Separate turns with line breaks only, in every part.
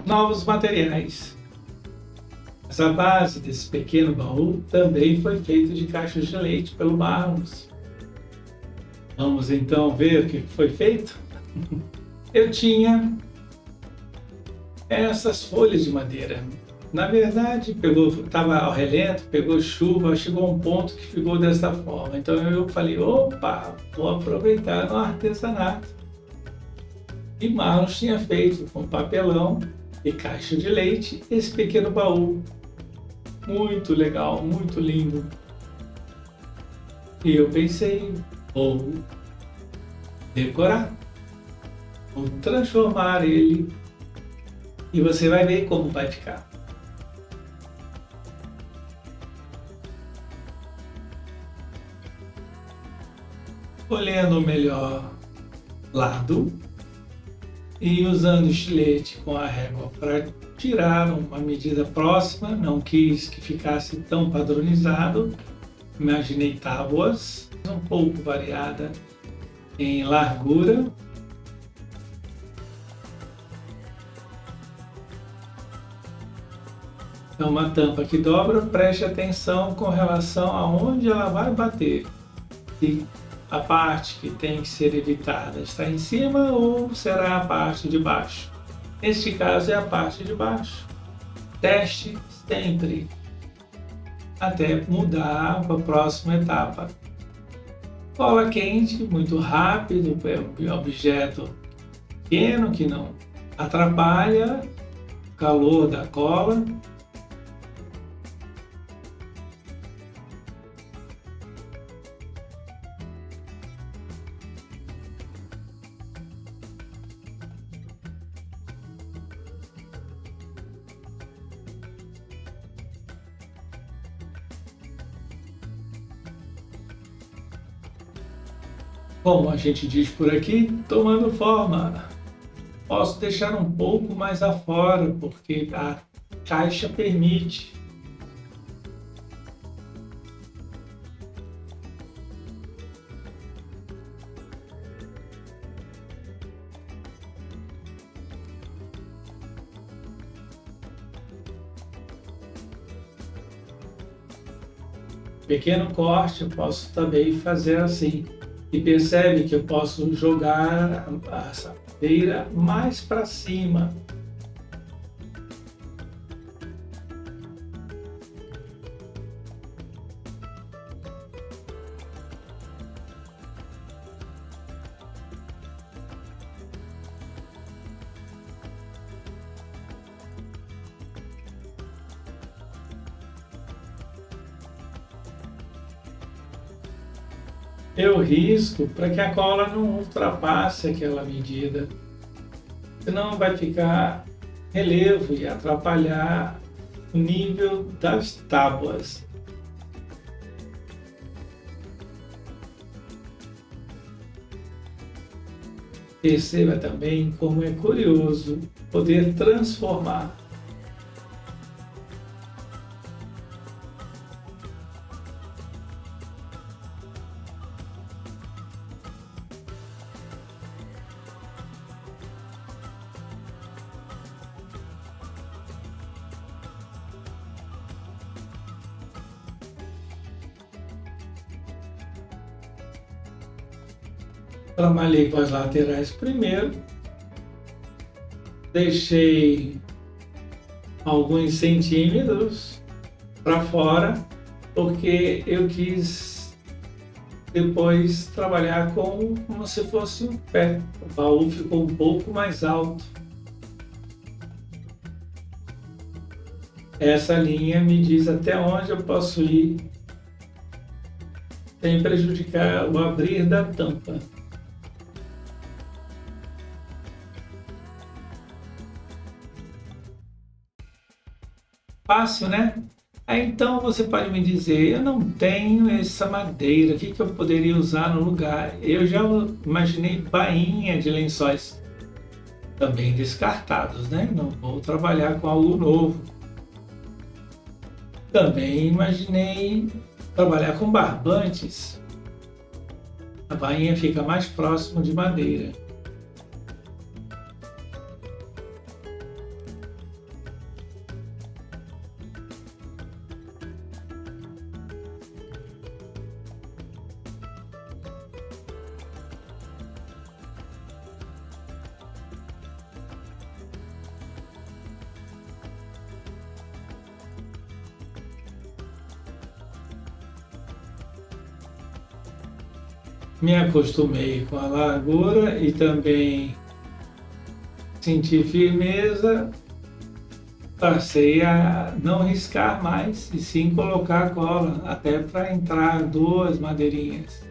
Novos materiais. Essa base desse pequeno baú também foi feita de caixas de leite pelo Marlos. Vamos então ver o que foi feito? Eu tinha essas folhas de madeira. Na verdade, estava ao relento, pegou chuva, chegou a um ponto que ficou dessa forma. Então eu falei, opa, vou aproveitar no artesanato. E Marlos tinha feito com papelão e caixa de leite esse pequeno baú. Muito legal, muito lindo. E eu pensei, vou decorar, vou transformar ele e você vai ver como vai ficar. Escolhendo o melhor lado e usando o estilete com a régua para tirar uma medida próxima, não quis que ficasse tão padronizado. Imaginei tábuas um pouco variada em largura. Então, uma tampa que dobra, preste atenção com relação a onde ela vai bater. Se a parte que tem que ser evitada está em cima ou será a parte de baixo. Neste caso é a parte de baixo. Teste sempre até mudar para a próxima etapa. Cola quente, muito rápido, é um objeto pequeno que não atrapalha o calor da cola. Como a gente diz por aqui, tomando forma. Posso deixar um pouco mais afora, porque a caixa permite. Pequeno corte, eu posso também fazer assim. E percebe que eu posso jogar essa beira mais para cima. Eu risco para que a cola não ultrapasse aquela medida, senão vai ficar relevo e atrapalhar o nível das tábuas. Perceba também como é curioso poder transformar. Trabalhei com as laterais primeiro, deixei alguns centímetros para fora, porque eu quis depois trabalhar como se fosse um pé. O baú ficou um pouco mais alto. Essa linha me diz até onde eu posso ir sem prejudicar o abrir da tampa. Fácil, né? Aí então você pode me dizer, eu não tenho essa madeira, o que eu poderia usar no lugar? Eu já imaginei bainha de lençóis, também descartados, né? Não vou trabalhar com algo novo. Também imaginei trabalhar com barbantes. A bainha fica mais próximo de madeira. Me acostumei com a largura e também senti firmeza, passei a não riscar mais e sim colocar a cola, até para entrar 2 madeirinhas.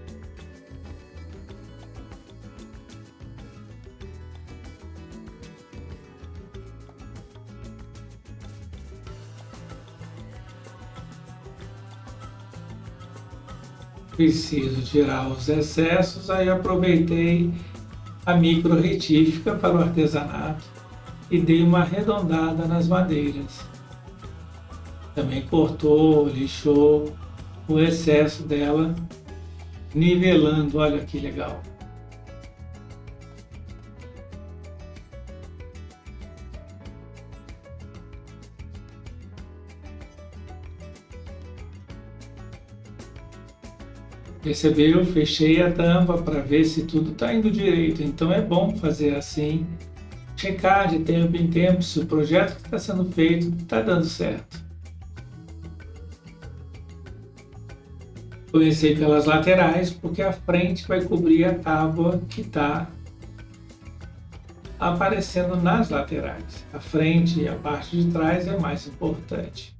Preciso tirar os excessos, aí aproveitei a micro retífica para o artesanato e dei uma arredondada nas madeiras. Também cortou, lixou o excesso dela, nivelando, olha que legal. Percebeu? Fechei a tampa para ver se tudo está indo direito. Então é bom fazer assim, checar de tempo em tempo se o projeto que está sendo feito está dando certo. Comecei pelas laterais porque a frente vai cobrir a tábua que está aparecendo nas laterais. A frente e a parte de trás é mais importante.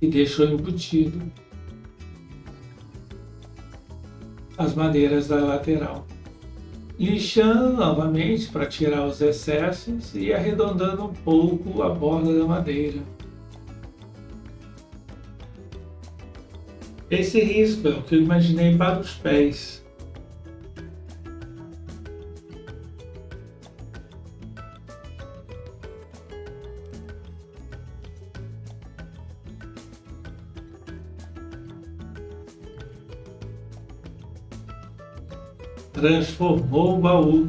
E deixou embutido as madeiras da lateral. Lixando novamente para tirar os excessos e arredondando um pouco a borda da madeira. Esse risco é o que eu imaginei para os pés. Transformou o baú.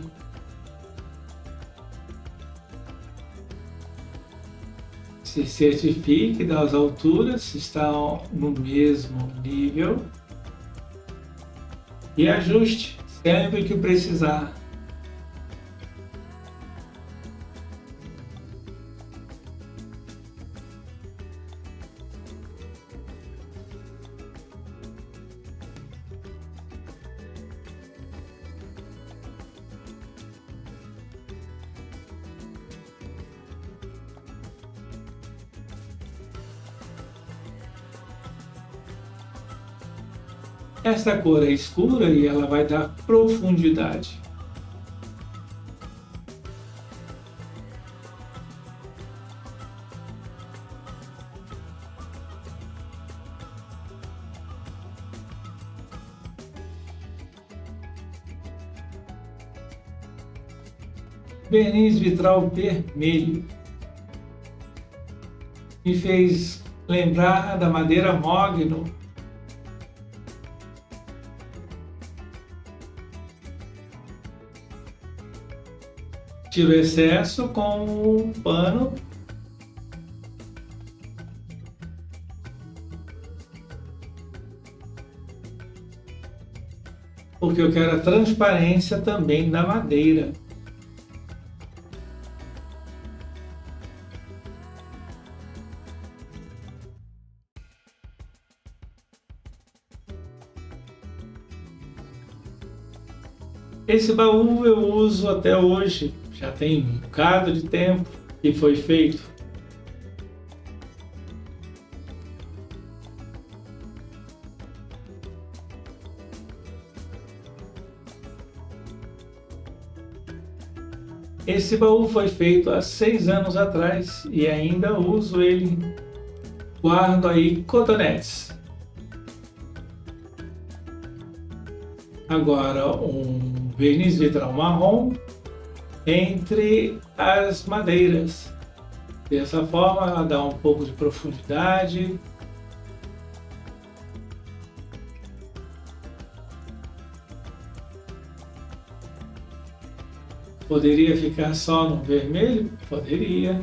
Se certifique das alturas se estão no mesmo nível e ajuste sempre que precisar. Essa cor é escura e ela vai dar profundidade. Verniz vitral vermelho me fez lembrar da madeira mogno. Tiro o excesso com o pano porque eu quero a transparência também da madeira. Esse baú eu uso até hoje, já tem um bocado de tempo que foi feito. Esse baú foi feito há 6 anos atrás e ainda uso ele. Guardo aí cotonetes. Agora um verniz vitral marrom entre as madeiras. Dessa forma ela dá um pouco de profundidade. Poderia ficar só no vermelho? Poderia.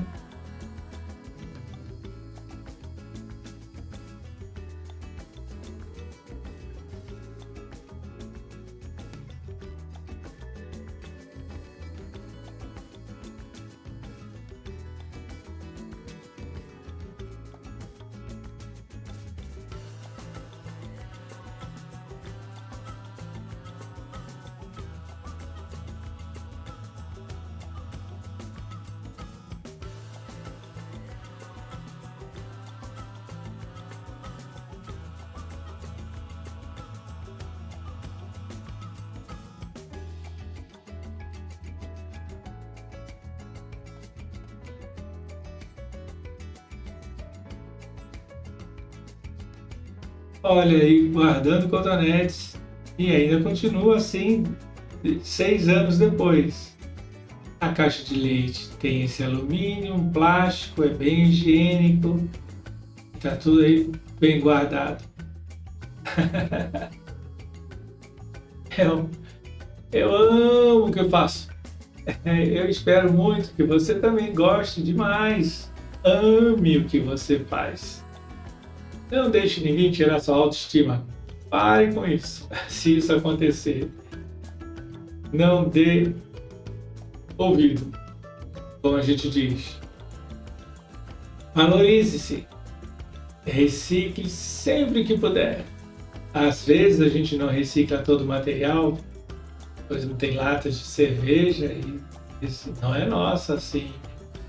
Olha aí, guardando cotonetes e ainda continua assim 6 anos depois. A caixa de leite tem esse alumínio, um plástico, é bem higiênico, tá tudo aí bem guardado. Eu, eu amo o que eu faço. Eu espero muito que você também goste demais. Ame o que você faz. Não deixe ninguém tirar sua autoestima. Pare com isso. Se isso acontecer, não dê ouvido, como a gente diz. Valorize-se. Recicle sempre que puder. Às vezes a gente não recicla todo o material. Por exemplo, tem latas de cerveja e isso não é nossa, assim,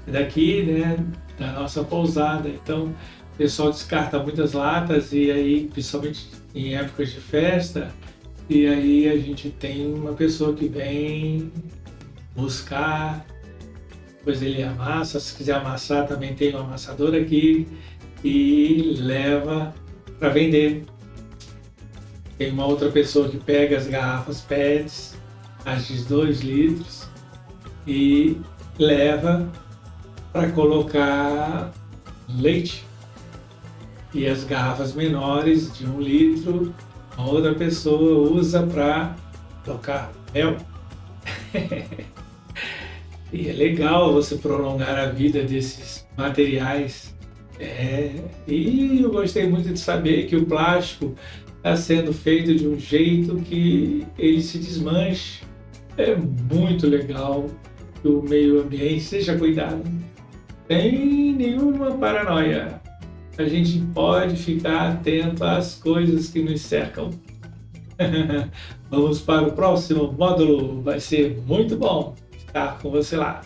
é daqui, né, da nossa pousada. Então, o pessoal descarta muitas latas e aí, principalmente em épocas de festa, e aí a gente tem uma pessoa que vem buscar, depois ele amassa, se quiser amassar também tem um amassador aqui e leva para vender. Tem uma outra pessoa que pega as garrafas PETs, as de 2 litros, e leva para colocar leite. E as garrafas menores de 1 litro, a outra pessoa usa para colocar mel. E é legal você prolongar a vida desses materiais. E eu gostei muito de saber que o plástico está sendo feito de um jeito que ele se desmanche. É muito legal que o meio ambiente seja cuidado. Sem nenhuma paranoia. A gente pode ficar atento às coisas que nos cercam. Vamos para o próximo módulo. Vai ser muito bom estar com você lá.